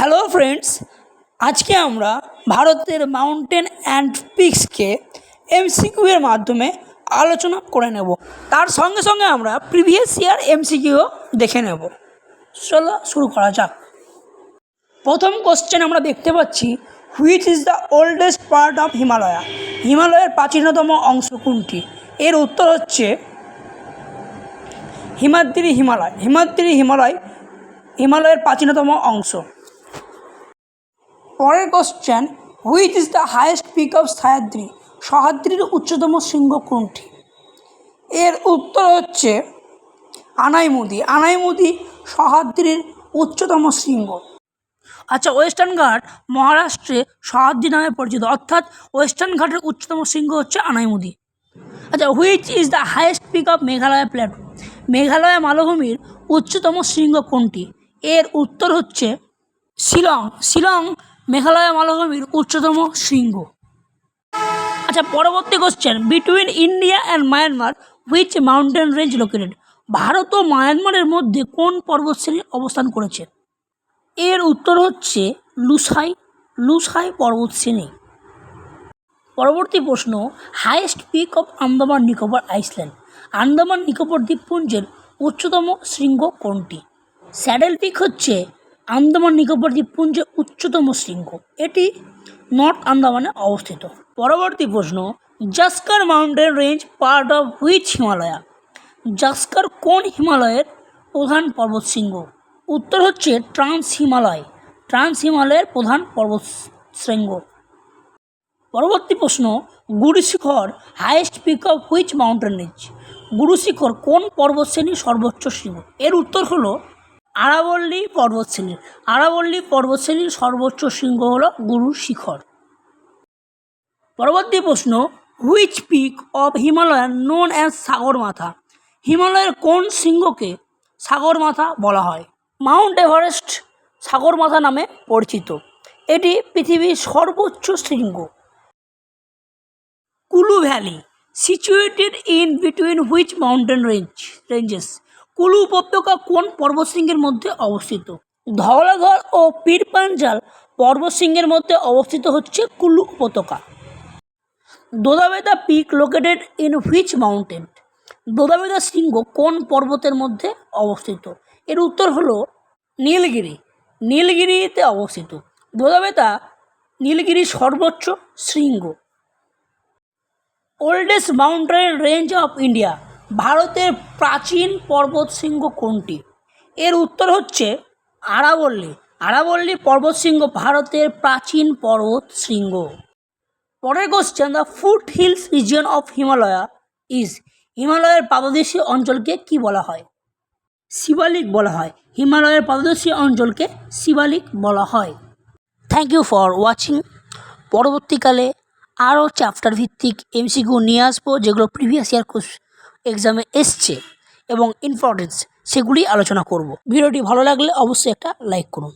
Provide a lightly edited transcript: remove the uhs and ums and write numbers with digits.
Hello friends, আজকে আমরা ভারতের মাউন্টেন অ্যান্ড পিকসকে এমসিকিউ এর মাধ্যমে আলোচনা করে নেব। তার সঙ্গে সঙ্গে আমরা প্রিভিয়াস ইয়ার এমসিকিউ দেখে নেব। চলো শুরু করা যাক। প্রথম কোশ্চেন আমরা দেখতে পাচ্ছি, which is the oldest part of Himalaya? হিমালয়ের প্রাচীনতম অংশ কোনটি? এর উত্তর হচ্ছে হিমাদ্রি হিমালয়। হিমালয়ের প্রাচীনতম অংশ। পরের question, which is the highest peak of Sahyadri? সহ্যাদ্রির উচ্চতম শৃঙ্গ কোনটি? এর উত্তর হচ্ছে আনাইমুদি। সহ্যাদ্রির উচ্চতম শৃঙ্গ। আচ্ছা, ওয়েস্টার্ন ঘাট মহারাষ্ট্রে সহ্যাদ্রি নামে পরিচিত, অর্থাৎ ওয়েস্টার্ন ঘাটের উচ্চতম শৃঙ্গ হচ্ছে আনাইমুদি। আচ্ছা, which is the highest peak of Meghalaya Plato? Meghalaya মালভূমির উচ্চতম শৃঙ্গ কোনটি? এর উত্তর হচ্ছে শিলং মেঘালয় মালভূমির উচ্চতম শৃঙ্গ। আচ্ছা, পরবর্তী question, between India and Myanmar which mountain range located? ভারত ও মায়ানমারের মধ্যে কোন পর্বতশ্রেণী অবস্থান করেছে? এর উত্তর হচ্ছে লুসাই পর্বতশ্রেণী। পরবর্তী প্রশ্ন, highest peak of Andaman Nicobar island? Andaman Nicobar দ্বীপপুঞ্জের উচ্চতম শৃঙ্গ কোনটি? স্যাডেল পিক হচ্ছে আন্দামান নিকোবর দ্বীপপুঞ্জের উচ্চতম শৃঙ্গ। এটি নর্থ আন্দামানে অবস্থিত। পরবর্তী প্রশ্ন, Zanskar mountain range part of which Himalaya? Zanskar কোন হিমালয়ের প্রধান পর্বতশৃঙ্গ? উত্তর হচ্ছে ট্রান্স হিমালয়ের প্রধান পর্বতশৃঙ্গ। পরবর্তী প্রশ্ন, Guru Shikhar highest peak of which mountain range? Guru Shikhar কোন পর্বতশ্রেণীর সর্বোচ্চ শৃঙ্গ? এর উত্তর হলো আরাবল্লী পর্বতশ্রেণীর সর্বোচ্চ শৃঙ্গ হলো গুরু শিখর। পরবর্তী প্রশ্ন, which peak of Himalaya known as Sagarmatha? হিমালয়ের কোন শৃঙ্গকে সাগরমাথা বলা হয়? মাউন্ট এভারেস্ট সাগরমাথা নামে পরিচিত। এটি পৃথিবীর সর্বোচ্চ শৃঙ্গ। Kullu valley situated in between which mountain ranges? Kullu উপত্যকা কোন পর্বতশৃঙ্গের মধ্যে অবস্থিত? ধওলাধর ও পীর পাঞ্জাল পর্বতশৃঙ্গের মধ্যে অবস্থিত হচ্ছে কুলু উপত্যকা। Dodabetta peak located in which mountain? Dodabetta শৃঙ্গ কোন পর্বতের মধ্যে অবস্থিত? এর উত্তর হলো নীলগিরিতে অবস্থিত। দোদাবেদা নীলগিরির সর্বোচ্চ শৃঙ্গ। Oldest mountain range of India? ভারতের প্রাচীন পর্বতশৃঙ্গ কোনটি? এর উত্তর হচ্ছে আরাবল্লী পর্বতশৃঙ্গ ভারতের প্রাচীন পর্বতশৃঙ্গ। পরের question, the foot hills region of Himalaya is? হিমালয়ের পাদদেশীয় অঞ্চলকে কি বলা হয়? শিবালিক বলা হয়। হিমালয়ের পাদদেশীয় অঞ্চলকে শিবালিক বলা হয়। Thank you for watching. পরবর্তীকালে আরও চ্যাপ্টার ভিত্তিক এমসিকিউ নিয়ে আসবো, যেগুলো প্রিভিয়াস ইয়ার এক্সামে এসছে এবং ইম্পর্টেন্স, সেগুলি আলোচনা করব। ভিডিওটি ভালো লাগলে অবশ্যই একটা লাইক করুন।